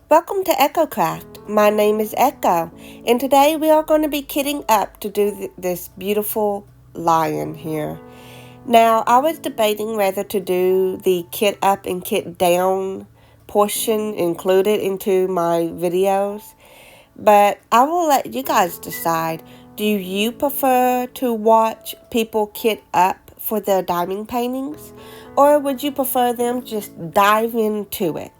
Welcome to EKCOcraft. My name is Ekco, and today we are going to be kitting up to do this beautiful lion here. Now, I was debating whether to do the kit up and kit down portion included into my videos, but I will let you guys decide. Do you prefer to watch people kit up for their diamond paintings, or would you prefer them just dive into it?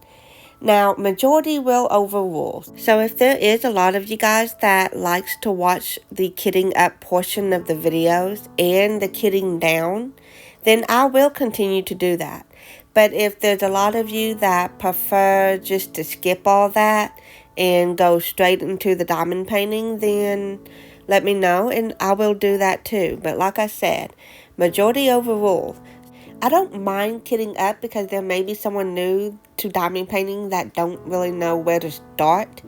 Now, majority will overrule. So if there is a lot of you guys that likes to watch the kitting up portion of the videos and the kitting down, then I will continue to do that. But if there's a lot of you that prefer just to skip all that and go straight into the diamond painting, then let me know and I will do that too. But like I said, majority overrule. I don't mind kitting up because there may be someone new to diamond painting that don't really know where to start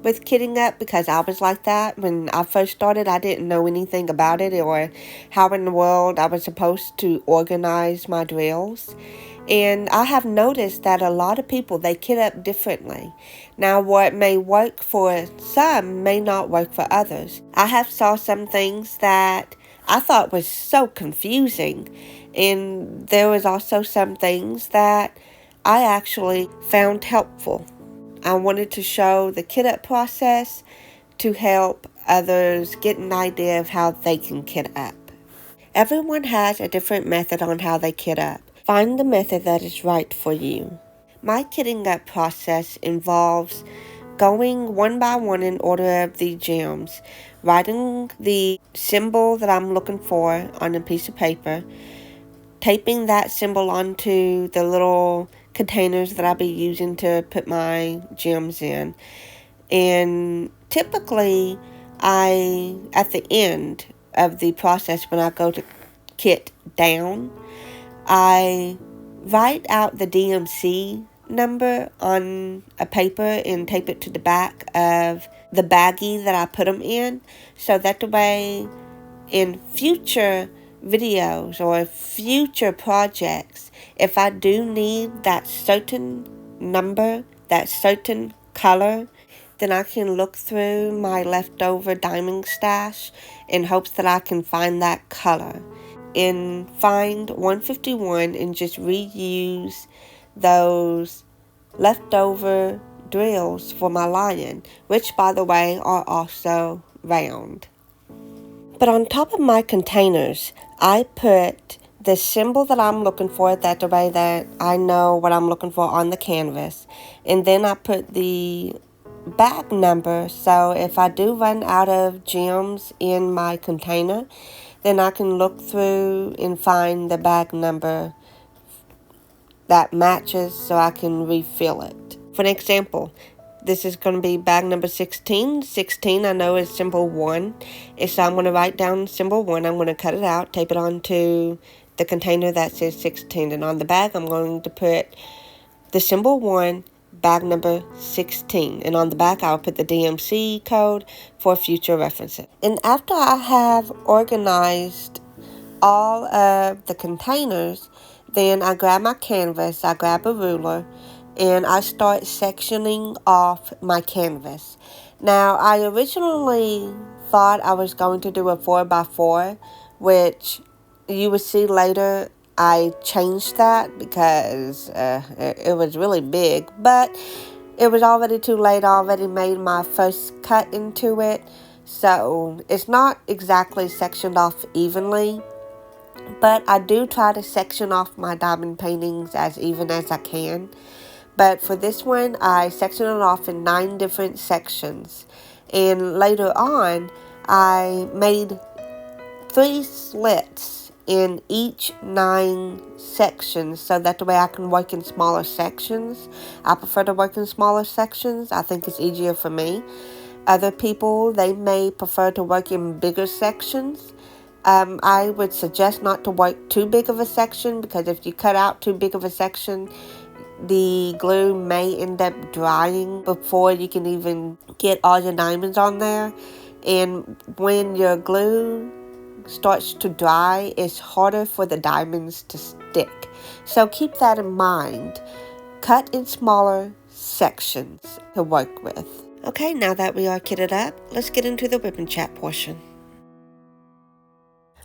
with kitting up, because I was like that when I first started. I didn't know anything about it or how in the world I was supposed to organize my drills. And I have noticed that a lot of people, they kit up differently. Now, what may work for some may not work for others. I have saw some things that I thought was so confusing, and there was also some things that I actually found helpful. I wanted to show the kit up process to help others get an idea of how they can kit up. Everyone has a different method on how they kit up. Find the method that is right for you. My kitting up process involves going one by one in order of the gems, writing the symbol that I'm looking for on a piece of paper, taping that symbol onto the little containers that I'll be using to put my gems in. And typically, at the end of the process, when I go to kit down, I write out the DMC number on a paper and tape it to the back of the baggie that I put them in, so that the way in future videos or future projects, if I do need that certain number, that certain color, then I can look through my leftover diamond stash in hopes that I can find that color and find 151 and just reuse those leftover drills for my lion, which by the way are also round. But on top of my containers, I put the symbol that I'm looking for, that the way that I know what I'm looking for on the canvas, and then I put the bag number, so if I do run out of gems in my container, then I can look through and find the bag number that matches so I can refill it. For an example, this is going to be bag number 16. 16 I know is symbol 1. So I'm going to write down symbol 1. I'm going to cut it out, tape it onto the container that says 16. And on the bag, I'm going to put the symbol 1, bag number 16. And on the back, I'll put the DMC code for future references. And after I have organized all of the containers, then I grab my canvas, I grab a ruler, and I start sectioning off my canvas. Now, I originally thought I was going to do a 4x4, which you will see later I changed that because it was really big, but it was already too late. I already made my first cut into it, so it's not exactly sectioned off evenly. But I do try to section off my diamond paintings as even as I can. But for this one, I sectioned it off in 9 different sections. And later on, I made 3 slits in each 9 sections so that the way I can work in smaller sections. I prefer to work in smaller sections. I think it's easier for me. Other people, they may prefer to work in bigger sections. I would suggest not to work too big of a section, because if you cut out too big of a section, the glue may end up drying before you can even get all your diamonds on there. And when your glue starts to dry, it's harder for the diamonds to stick. So keep that in mind. Cut in smaller sections to work with. Okay, now that we are kitted up, let's get into the WIP and chat portion.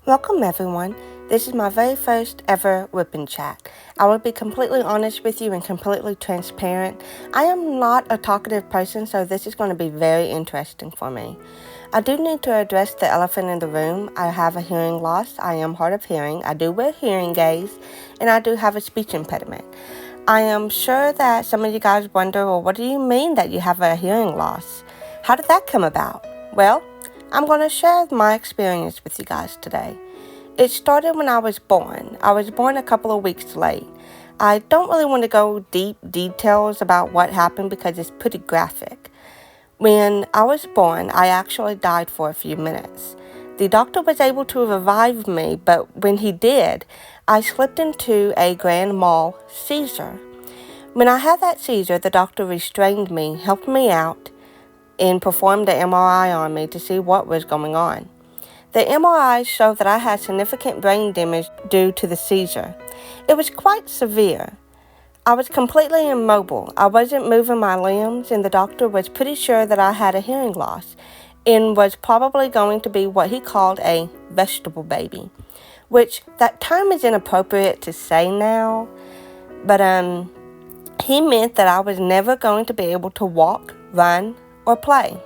Welcome everyone. This is my very first ever WIP and chat. I will be completely honest with you and completely transparent. I am not a talkative person, so this is going to be very interesting for me. I do need to address the elephant in the room. I have a hearing loss. I am hard of hearing. I do wear hearing aids, and I do have a speech impediment. I am sure that some of you guys wonder, well, what do you mean that you have a hearing loss? How did that come about? Well, I'm going to share my experience with you guys today. It started when I was born. I was born a couple of weeks late. I don't really want to go deep details about what happened because it's pretty graphic. When I was born, I actually died for a few minutes. The doctor was able to revive me, but when he did, I slipped into a grand mal seizure. When I had that seizure, the doctor restrained me, helped me out, and performed an MRI on me to see what was going on. The MRI showed that I had significant brain damage due to the seizure. It was quite severe. I was completely immobile. I wasn't moving my limbs, and the doctor was pretty sure that I had a hearing loss and was probably going to be what he called a vegetable baby, which that term is inappropriate to say now, but he meant that I was never going to be able to walk, run, or play.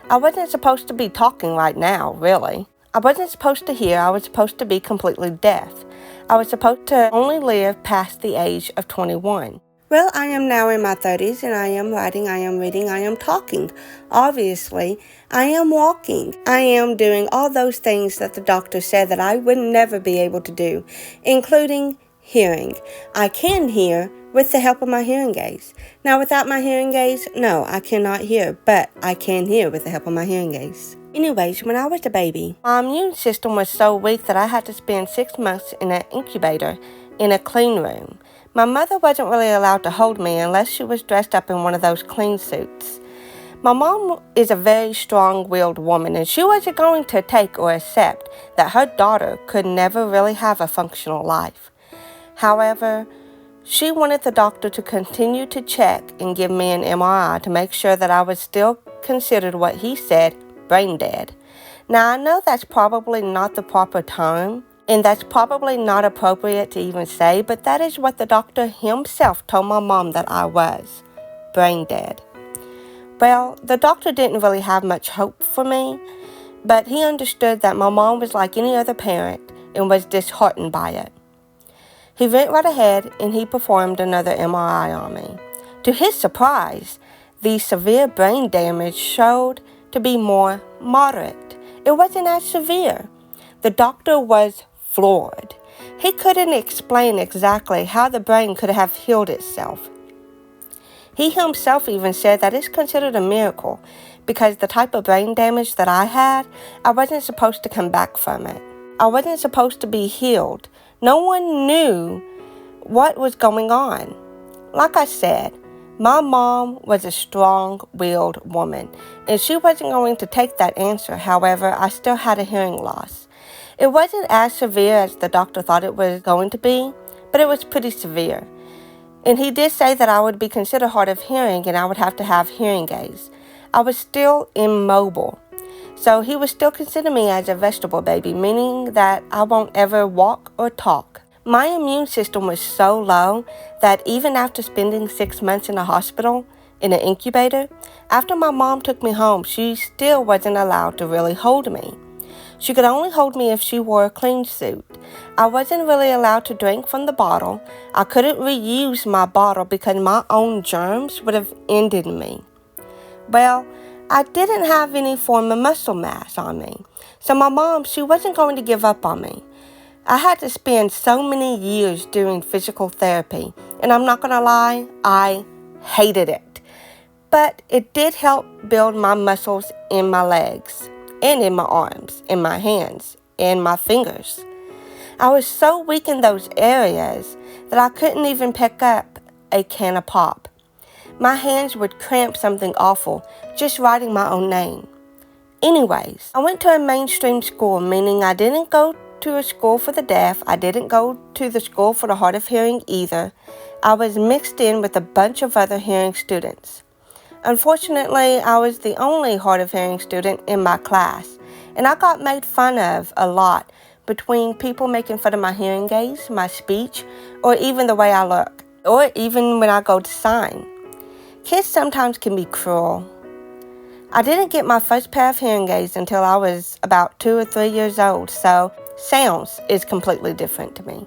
I wasn't supposed to be talking right now, really. I wasn't supposed to hear. I was supposed to be completely deaf. I was supposed to only live past the age of 21. Well, I am now in my 30s, and I am writing, I am reading, I am talking. Obviously, I am walking. I am doing all those things that the doctor said that I would never be able to do, including hearing. I can hear with the help of my hearing aids. Now, without my hearing aids, no, I cannot hear, but I can hear with the help of my hearing aids. Anyways, when I was a baby, my immune system was so weak that I had to spend 6 months in an incubator in a clean room. My mother wasn't really allowed to hold me unless she was dressed up in one of those clean suits. My mom is a very strong-willed woman, and she wasn't going to take or accept that her daughter could never really have a functional life. However, she wanted the doctor to continue to check and give me an MRI to make sure that I was still considered what he said brain dead. Now, I know that's probably not the proper term, and that's probably not appropriate to even say, but that is what the doctor himself told my mom that I was, brain dead. Well, the doctor didn't really have much hope for me, but he understood that my mom was like any other parent and was disheartened by it. He went right ahead and he performed another MRI on me. To his surprise, the severe brain damage showed to be more moderate. It wasn't as severe. The doctor was floored. He couldn't explain exactly how the brain could have healed itself. He himself even said that it's considered a miracle because the type of brain damage that I had, I wasn't supposed to come back from it. I wasn't supposed to be healed. No one knew what was going on. Like I said, my mom was a strong-willed woman, and she wasn't going to take that answer. However, I still had a hearing loss. It wasn't as severe as the doctor thought it was going to be, but it was pretty severe. And he did say that I would be considered hard of hearing and I would have to have hearing aids. I was still immobile. So he would still consider me as a vegetable baby, meaning that I won't ever walk or talk. My immune system was so low that even after spending 6 months in a hospital, in an incubator, after my mom took me home, she still wasn't allowed to really hold me. She could only hold me if she wore a clean suit. I wasn't really allowed to drink from the bottle. I couldn't reuse my bottle because my own germs would have ended me. Well, I didn't have any form of muscle mass on me. So my mom, she wasn't going to give up on me. I had to spend so many years doing physical therapy, and I'm not going to lie, I hated it. But it did help build my muscles in my legs, and in my arms, in my hands, and my fingers. I was so weak in those areas that I couldn't even pick up a can of pop. My hands would cramp something awful just writing my own name. Anyways, I went to a mainstream school, meaning I didn't go to a school for the deaf. I didn't go to the school for the hard of hearing either. I was mixed in with a bunch of other hearing students. Unfortunately, I was the only hard of hearing student in my class, and I got made fun of a lot between people making fun of my hearing aids, my speech, or even the way I look, or even when I go to sign. Kids sometimes can be cruel. I didn't get my first pair of hearing aids until I was about 2 or 3 years old, so sounds is completely different to me.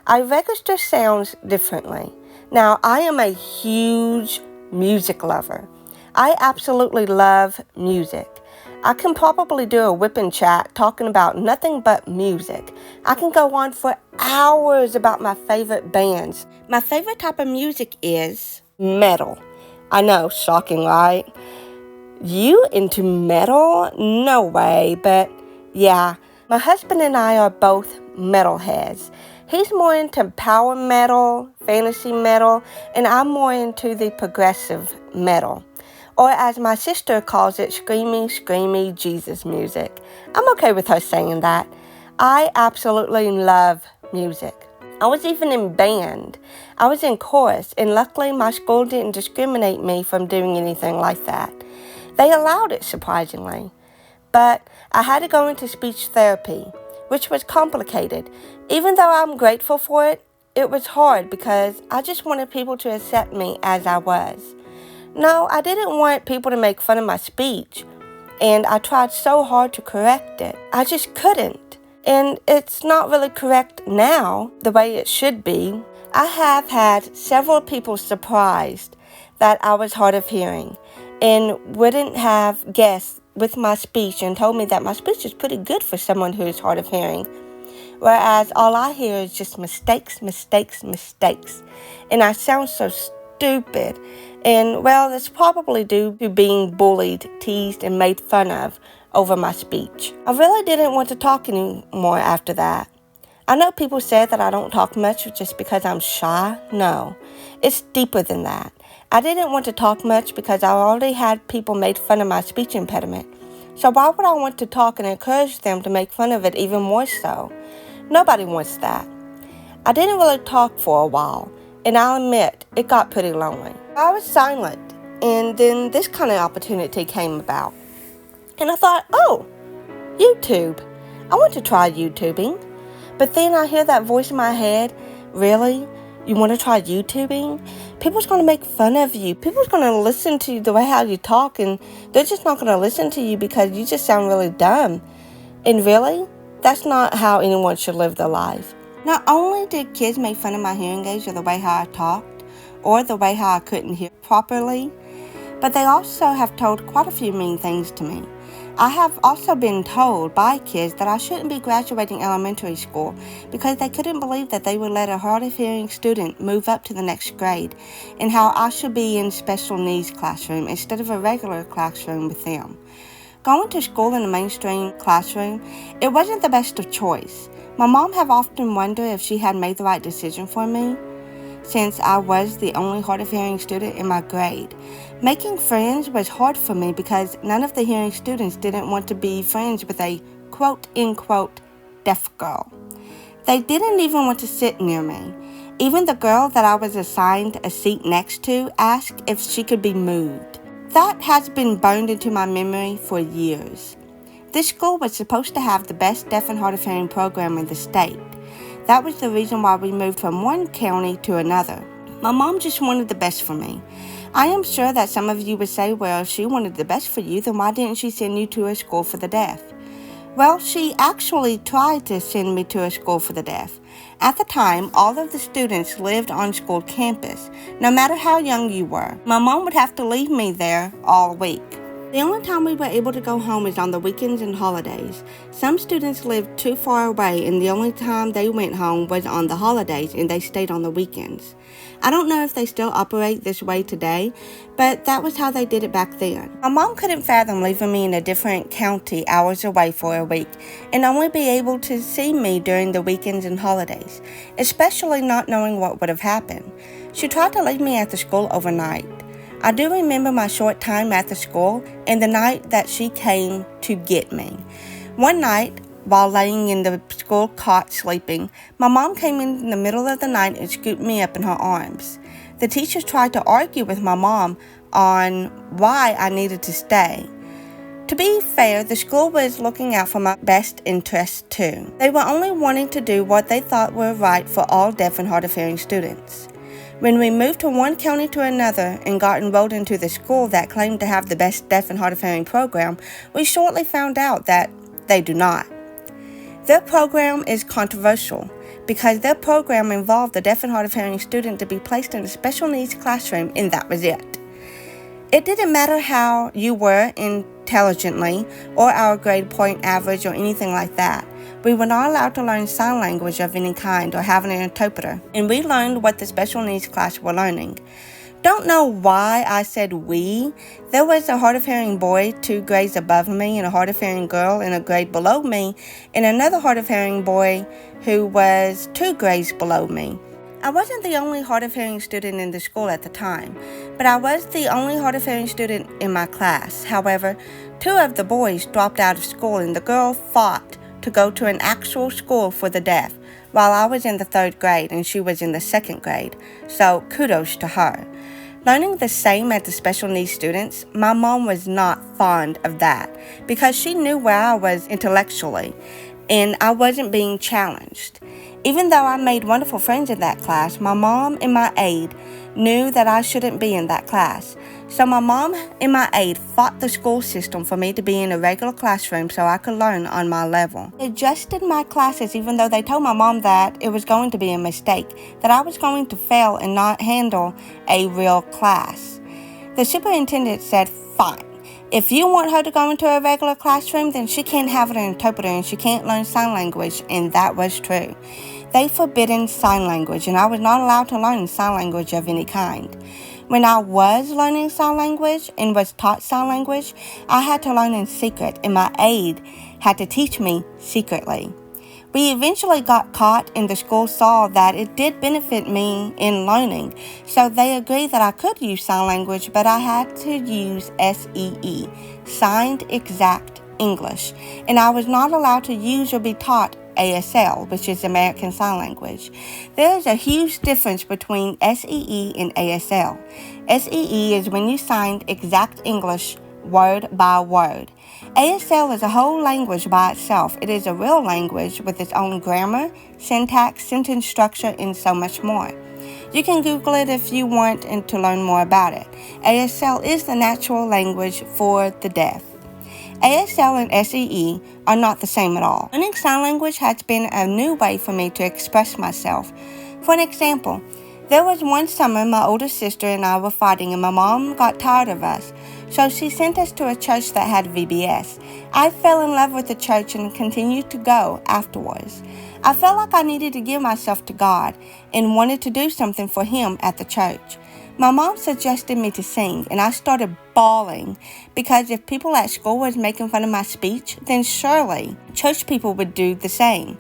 I register sounds differently. Now, I am a huge music lover. I absolutely love music. I can probably do a WIP and chat talking about nothing but music. I can go on for hours about my favorite bands. My favorite type of music is metal. I know, shocking, right? You into metal? No way, but yeah, my husband and I are both metalheads. He's more into power metal, fantasy metal, and I'm more into the progressive metal. Or as my sister calls it, screamy Jesus music. I'm okay with her saying that. I absolutely love music. I was even in band. I was in chorus, and luckily my school didn't discriminate me from doing anything like that. They allowed it, surprisingly. But I had to go into speech therapy, which was complicated. Even though I'm grateful for it, it was hard because I just wanted people to accept me as I was. No, I didn't want people to make fun of my speech, and I tried so hard to correct it. I just couldn't. And it's not really correct now, the way it should be. I have had several people surprised that I was hard of hearing and wouldn't have guessed with my speech and told me that my speech is pretty good for someone who is hard of hearing. Whereas all I hear is just mistakes. And I sound so stupid. And well, that's probably due to being bullied, teased, and made fun of over my speech. I really didn't want to talk anymore after that. I know people say that I don't talk much just because I'm shy. No, it's deeper than that. I didn't want to talk much because I already had people made fun of my speech impediment. So why would I want to talk and encourage them to make fun of it even more so? Nobody wants that. I didn't really talk for a while, and I'll admit, it got pretty lonely. I was silent, and then this kind of opportunity came about. And I thought, oh, YouTube. I want to try YouTubing. But then I hear that voice in my head, really? You want to try YouTubing? People's going to make fun of you. People's going to listen to the way how you talk, and they're just not going to listen to you because you just sound really dumb. And really, that's not how anyone should live their life. Not only did kids make fun of my hearing aids or the way how I talked, or the way how I couldn't hear properly, but they also have told quite a few mean things to me. I have also been told by kids that I shouldn't be graduating elementary school because they couldn't believe that they would let a hard of hearing student move up to the next grade, and how I should be in special needs classroom instead of a regular classroom with them. Going to school in a mainstream classroom, it wasn't the best of choice. My mom have often wondered if she had made the right decision for me, since I was the only hard of hearing student in my grade. Making friends was hard for me because none of the hearing students didn't want to be friends with a quote-unquote deaf girl. They didn't even want to sit near me. Even the girl that I was assigned a seat next to asked if she could be moved. That has been burned into my memory for years. This school was supposed to have the best deaf and hard of hearing program in the state. That was the reason why we moved from one county to another. My mom just wanted the best for me. I am sure that some of you would say, well, if she wanted the best for you, then why didn't she send you to a school for the deaf? Well, she actually tried to send me to a school for the deaf. At the time, all of the students lived on school campus, no matter how young you were. My mom would have to leave me there all week. The only time we were able to go home is on the weekends and holidays. Some students lived too far away, and the only time they went home was on the holidays, and they stayed on the weekends. I don't know if they still operate this way today, but that was how they did it back then. My mom couldn't fathom leaving me in a different county hours away for a week and only be able to see me during the weekends and holidays, especially not knowing what would have happened. She tried to leave me at the school overnight. I do remember my short time at the school and the night that she came to get me. One night, while laying in the school cot sleeping, my mom came in the middle of the night and scooped me up in her arms. The teachers tried to argue with my mom on why I needed to stay. To be fair, the school was looking out for my best interests too. They were only wanting to do what they thought were right for all deaf and hard of hearing students. When we moved from one county to another and got enrolled into the school that claimed to have the best deaf and hard of hearing program, we shortly found out that they do not. Their program is controversial because their program involved a deaf and hard of hearing student to be placed in a special needs classroom, and that was it. It didn't matter how you were intelligently or our grade point average or anything like that. We were not allowed to learn sign language of any kind or have an interpreter, and we learned what the special needs class were learning. Don't know why I said we. There was a hard of hearing boy 2 grades above me and a hard of hearing girl in a grade below me and another hard of hearing boy who was 2 grades below me. I wasn't the only hard of hearing student in the school at the time, but I was the only hard of hearing student in my class. However, 2 of the boys dropped out of school and the girl fought to go to an actual school for the deaf while I was in the 3rd grade and she was in the 2nd grade, so kudos to her. Learning the same as the special needs students, my mom was not fond of that because she knew where I was intellectually and I wasn't being challenged. Even though I made wonderful friends in that class, my mom and my aide knew that I shouldn't be in that class. So my mom and my aide fought the school system for me to be in a regular classroom so I could learn on my level. They adjusted my classes even though they told my mom that it was going to be a mistake, that I was going to fail and not handle a real class. The superintendent said, fine. If you want her to go into a regular classroom, then she can't have an interpreter and she can't learn sign language, and that was true. They forbidden sign language, and I was not allowed to learn sign language of any kind. When I was learning sign language and was taught sign language, I had to learn in secret, and my aide had to teach me secretly. We eventually got caught, and the school saw that it did benefit me in learning, so they agreed that I could use sign language, but I had to use SEE, Signed Exact English, and I was not allowed to use or be taught ASL, which is American Sign Language. There is a huge difference between SEE and ASL. SEE is when you signed exact English word by word. ASL is a whole language by itself. It is a real language with its own grammar, syntax, sentence structure, and so much more. You can Google it if you want and to learn more about it. ASL is the natural language for the deaf. ASL and SEE are not the same at all. Learning sign language has been a new way for me to express myself. For an example, there was one summer my older sister and I were fighting and my mom got tired of us, so she sent us to a church that had VBS. I fell in love with the church and continued to go afterwards. I felt like I needed to give myself to God and wanted to do something for Him at the church. My mom suggested me to sing, and I started bawling because if people at school was making fun of my speech, then surely church people would do the same.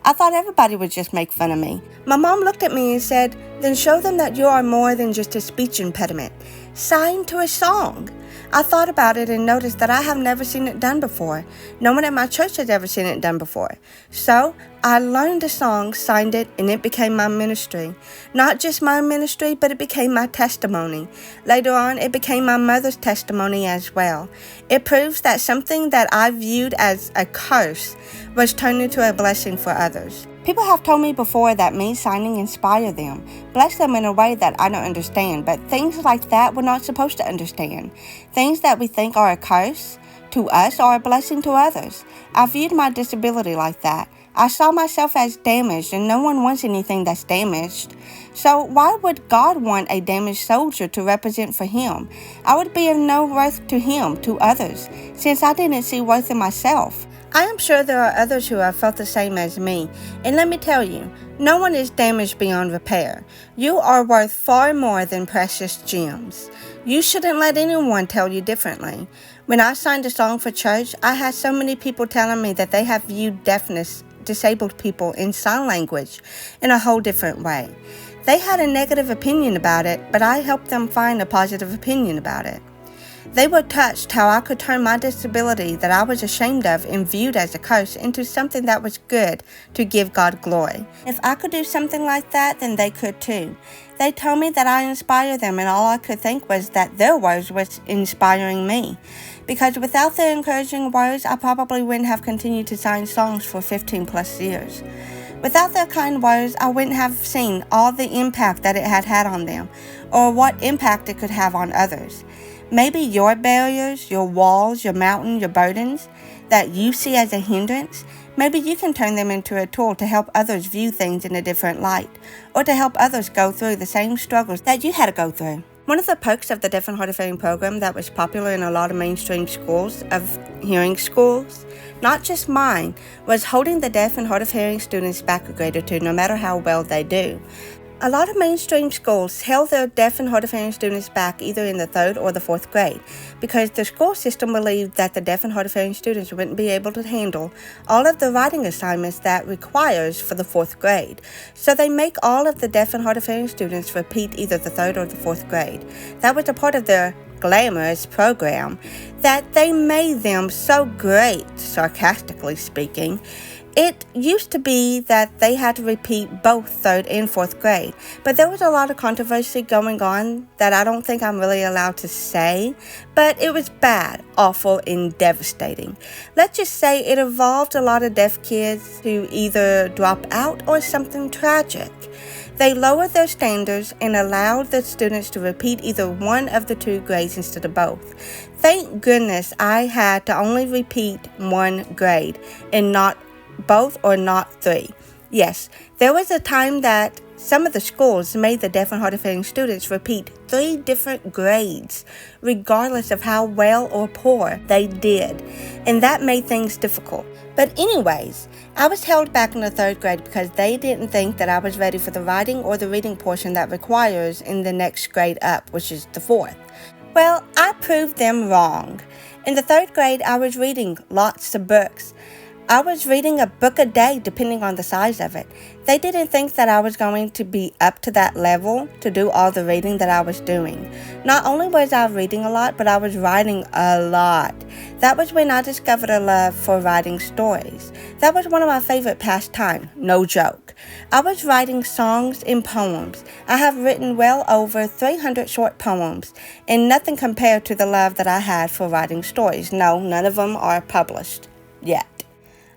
I thought everybody would just make fun of me. My mom looked at me and said, "Then show them that you are more than just a speech impediment. Sign to a song." I thought about it and noticed that I have never seen it done before. No one at my church has ever seen it done before. So I learned a song, signed it, and it became my ministry. Not just my ministry, but it became my testimony. Later on, it became my mother's testimony as well. It proves that something that I viewed as a curse was turned into a blessing for others. People have told me before that me signing inspired them, blessed them in a way that I don't understand, but things like that we're not supposed to understand. Things that we think are a curse to us are a blessing to others. I viewed my disability like that. I saw myself as damaged, and no one wants anything that's damaged. So why would God want a damaged soldier to represent for Him? I would be of no worth to Him, to others, since I didn't see worth in myself. I am sure there are others who have felt the same as me, and let me tell you, no one is damaged beyond repair. You are worth far more than precious gems. You shouldn't let anyone tell you differently. When I signed a song for church, I had so many people telling me that they have viewed deafness, disabled people in sign language in a whole different way. They had a negative opinion about it, but I helped them find a positive opinion about it. They were touched how I could turn my disability that I was ashamed of and viewed as a curse into something that was good to give God glory. If I could do something like that, then they could too. They told me that I inspire them, and all I could think was that their words was inspiring me. Because without their encouraging words, I probably wouldn't have continued to sing songs for 15 plus years. Without their kind words, I wouldn't have seen all the impact that it had had on them, or what impact it could have on others. Maybe your barriers, your walls, your mountain, your burdens that you see as a hindrance, maybe you can turn them into a tool to help others view things in a different light, or to help others go through the same struggles that you had to go through. One of the perks of the Deaf and Hard of Hearing program that was popular in a lot of mainstream schools, of hearing schools, not just mine, was holding the deaf and hard of hearing students back a grade or two, no matter how well they do. A lot of mainstream schools held their deaf and hard of hearing students back either in the 3rd or the 4th grade because the school system believed that the deaf and hard of hearing students wouldn't be able to handle all of the writing assignments that requires for the 4th grade. So they make all of the deaf and hard of hearing students repeat either the 3rd or the 4th grade. That was a part of their glamorous program that they made them so great, sarcastically speaking. It used to be that they had to repeat both 3rd and 4th grade, but there was a lot of controversy going on that I don't think I'm really allowed to say, but it was bad, awful, and devastating. Let's just say it involved a lot of deaf kids who either drop out or something tragic. They lowered their standards and allowed the students to repeat either one of the 2 grades instead of both. Thank goodness I had to only repeat 1 grade and not both or not 3. Yes, there was a time that some of the schools made the deaf and hard of hearing students repeat 3 different grades, regardless of how well or poor they did, and that made things difficult. But anyways, I was held back in the 3rd grade because they didn't think that I was ready for the writing or the reading portion that requires in the next grade up, which is the 4th. Well, I proved them wrong. In the 3rd grade, I was reading lots of books. I was reading a book a day, depending on the size of it. They didn't think that I was going to be up to that level to do all the reading that I was doing. Not only was I reading a lot, but I was writing a lot. That was when I discovered a love for writing stories. That was one of my favorite pastimes, no joke. I was writing songs and poems. I have written well over 300 short poems, and nothing compared to the love that I had for writing stories. No, none of them are published yet.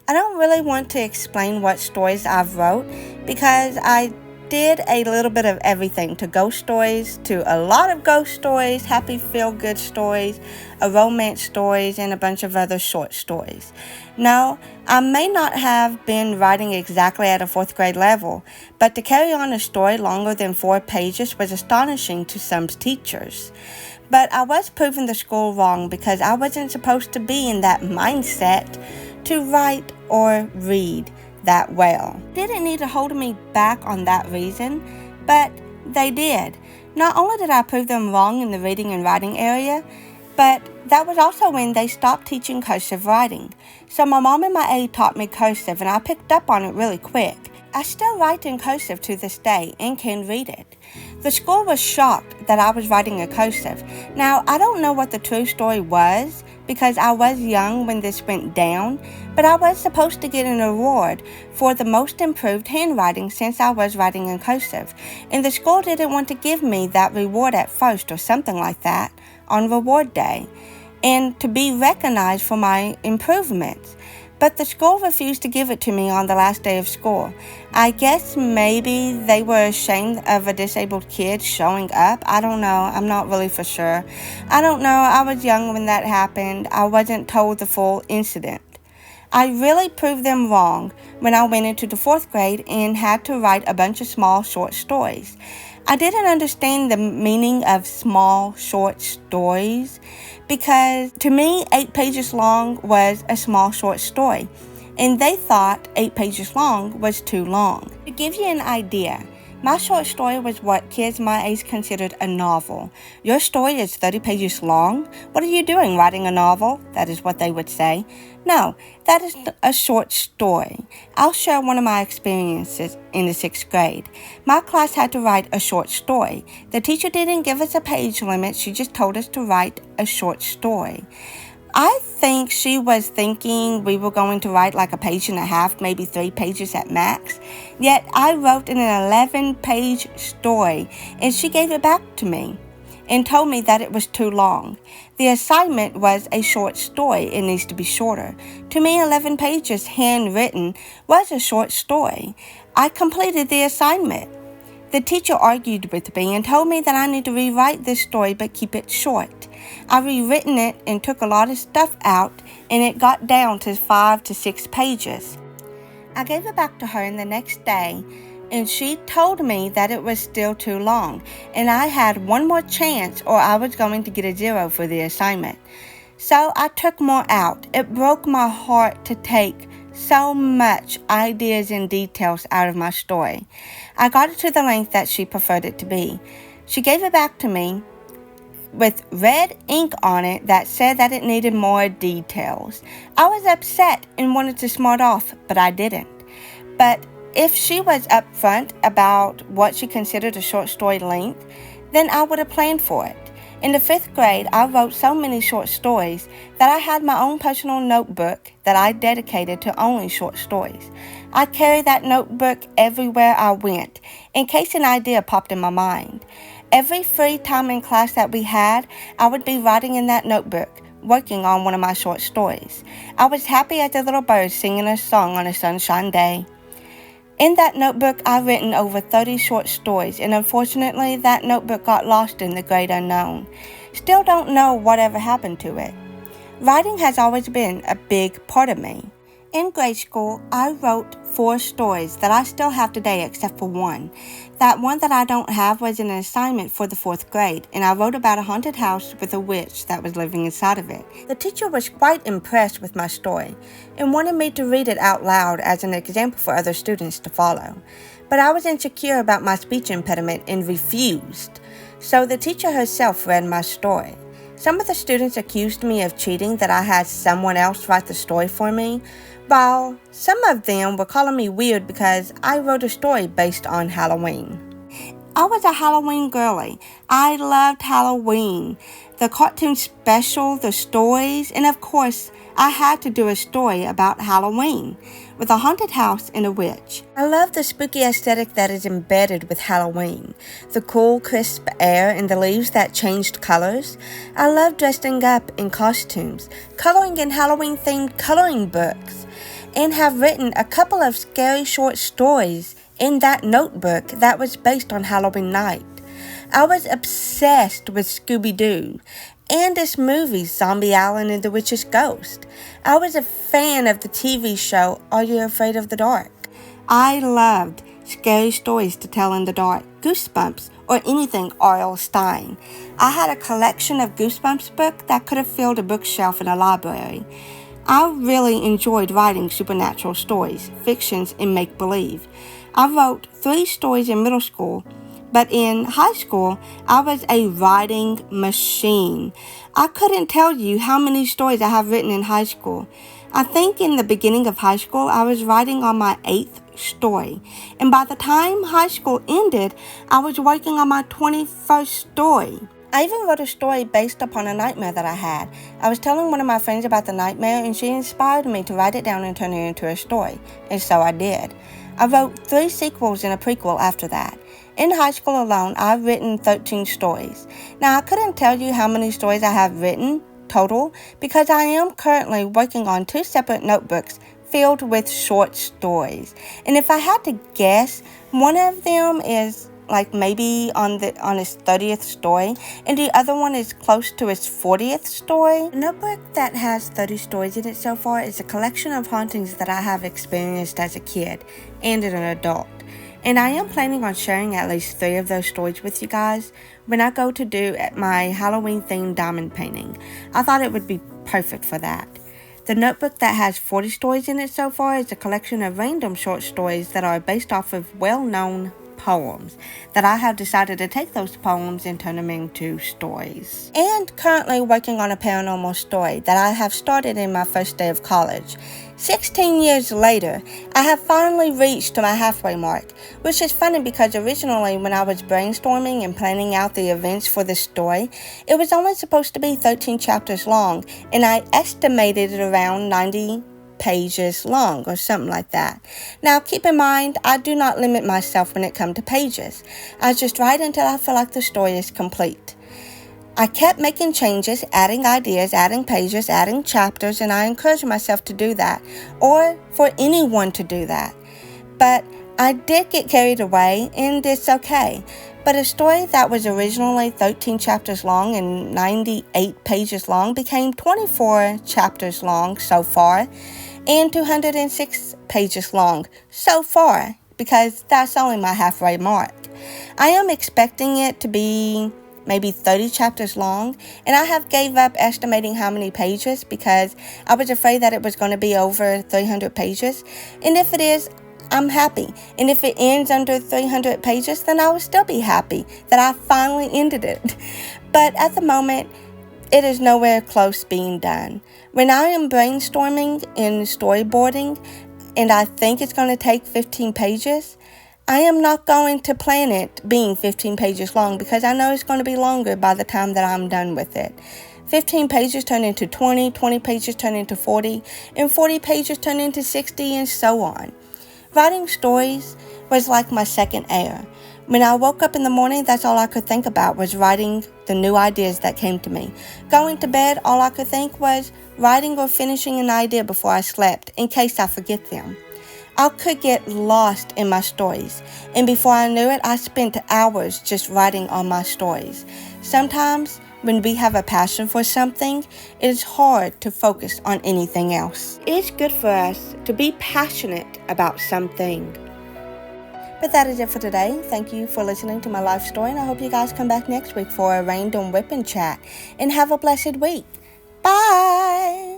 I don't really want to explain what stories I've wrote because I did a little bit of everything, to ghost stories, to a lot of ghost stories, happy feel-good stories, romance stories, and a bunch of other short stories. No, I may not have been writing exactly at a 4th grade level, but to carry on a story longer than 4 pages was astonishing to some teachers. But I was proving the school wrong because I wasn't supposed to be in that mindset to write or read that well. They didn't need to hold me back on that reason, but they did. Not only did I prove them wrong in the reading and writing area, but that was also when they stopped teaching cursive writing. So my mom and my aide taught me cursive, and I picked up on it really quick. I still write in cursive to this day and can read it. The school was shocked that I was writing in cursive. Now, I don't know what the true story was because I was young when this went down, but I was supposed to get an award for the most improved handwriting since I was writing in cursive, and the school didn't want to give me that reward at first or something like that on reward day, and to be recognized for my improvements. But the school refused to give it to me on the last day of school. I guess maybe they were ashamed of a disabled kid showing up. I don't know. I'm not really for sure. I don't know. I was young when that happened. I wasn't told the full incident. I really proved them wrong when I went into the 4th grade and had to write a bunch of small short stories. I didn't understand the meaning of small short stories because to me 8 pages long was a small short story, and they thought 8 pages long was too long. To give you an idea, My short story was what kids my age considered a novel. Your story is 30 pages long? What are you doing, writing a novel? That is what they would say. No, that is a short story. I'll share one of my experiences in the 6th grade. My class had to write a short story. The teacher didn't give us a page limit, she just told us to write a short story. I think she was thinking we were going to write like a page and a half, maybe 3 pages at max. Yet I wrote an 11-page story, and she gave it back to me and told me that it was too long. The assignment was a short story. It needs to be shorter. To me, 11 pages handwritten was a short story. I completed the assignment. The teacher argued with me and told me that I need to rewrite this story but keep it short. I rewritten it and took a lot of stuff out, and it got down to 5 to 6 pages. I gave it back to her the next day, and she told me that it was still too long, and I had one more chance or I was going to get a 0 for the assignment. So I took more out. It broke my heart to take so much ideas and details out of my story. I got it to the length that she preferred it to be. She gave it back to me with red ink on it that said that it needed more details. I was upset and wanted to smart off, but I didn't. But if she was upfront about what she considered a short story length, then I would have planned for it. In the 5th grade, I wrote so many short stories that I had my own personal notebook that I dedicated to only short stories. I carried that notebook everywhere I went, in case an idea popped in my mind. Every free time in class that we had, I would be writing in that notebook, working on one of my short stories. I was happy as a little bird singing a song on a sunshine day. In that notebook, I've written over 30 short stories, and unfortunately, that notebook got lost in the great unknown. Still don't know whatever happened to it. Writing has always been a big part of me. In grade school, I wrote 4 stories that I still have today except for one. That one that I don't have was an assignment for the 4th grade, and I wrote about a haunted house with a witch that was living inside of it. The teacher was quite impressed with my story and wanted me to read it out loud as an example for other students to follow. But I was insecure about my speech impediment and refused, so the teacher herself read my story. Some of the students accused me of cheating, that I had someone else write the story for me, while some of them were calling me weird because I wrote a story based on Halloween. I was a Halloween girly. I loved Halloween, the cartoon special, the stories, and of course, I had to do a story about Halloween with a haunted house and a witch. I love the spooky aesthetic that is embedded with Halloween, the cool, crisp air and the leaves that changed colors. I love dressing up in costumes, coloring in Halloween-themed coloring books, and have written a couple of scary short stories in that notebook that was based on Halloween night. I was obsessed with Scooby-Doo and this movie, Zombie Island and the Witch's Ghost. I was a fan of the TV show, Are You Afraid of the Dark? I loved scary stories to tell in the dark, Goosebumps, or anything R.L. Stine. I had a collection of Goosebumps books that could have filled a bookshelf in a library. I really enjoyed writing supernatural stories, fictions, and make-believe. I wrote 3 stories in middle school, but in high school, I was a writing machine. I couldn't tell you how many stories I have written in high school. I think in the beginning of high school, I was writing on my 8th story. And by the time high school ended, I was working on my 21st story. I even wrote a story based upon a nightmare that I had. I was telling one of my friends about the nightmare, and she inspired me to write it down and turn it into a story. And so I did. I wrote 3 sequels and a prequel after that. In high school alone, I've written 13 stories. Now, I couldn't tell you how many stories I have written total because I am currently working on 2 separate notebooks filled with short stories. And if I had to guess, one of them is like maybe on its 30th story, and the other one is close to its 40th story. The notebook that has 30 stories in it so far is a collection of hauntings that I have experienced as a kid and as an adult. And I am planning on sharing at least 3 of those stories with you guys when I go to do my Halloween-themed diamond painting. I thought it would be perfect for that. The notebook that has 40 stories in it so far is a collection of random short stories that are based off of well-known poems, that I have decided to take those poems and turn them into stories. And currently working on a paranormal story that I have started in my first day of college. 16 years later, I have finally reached my halfway mark, which is funny because originally when I was brainstorming and planning out the events for this story, it was only supposed to be 13 chapters long, and I estimated it around 90 pages long or something like that. Now keep in mind, I do not limit myself when it comes to pages. I just write until I feel like the story is complete. I kept making changes, adding ideas, adding pages, adding chapters, and I encourage myself to do that, or for anyone to do that. But I did get carried away, and it's okay. But a story that was originally 13 chapters long and 98 pages long became 24 chapters long so far, and 206 pages long so far, because that's only my halfway mark. I am expecting it to be maybe 30 chapters long, and I have gave up estimating how many pages because I was afraid that it was going to be over 300 pages, and if it is, I'm happy. And if it ends under 300 pages, then I will still be happy that I finally ended it. But at the moment, it is nowhere close being done. When I am brainstorming and storyboarding, and I think it's going to take 15 pages, I am not going to plan it being 15 pages long because I know it's going to be longer by the time that I'm done with it. 15 pages turn into 20, 20 pages turn into 40, and 40 pages turn into 60, and so on. Writing stories was like my second air. When I woke up in the morning, that's all I could think about was writing the new ideas that came to me. Going to bed, all I could think was writing or finishing an idea before I slept, in case I forget them. I could get lost in my stories, and before I knew it, I spent hours just writing on my stories. Sometimes, when we have a passion for something, it is hard to focus on anything else. It's good for us to be passionate about something. But that is it for today. Thank you for listening to my life story, and I hope you guys come back next week for a random WIP and chat. And have a blessed week. Bye!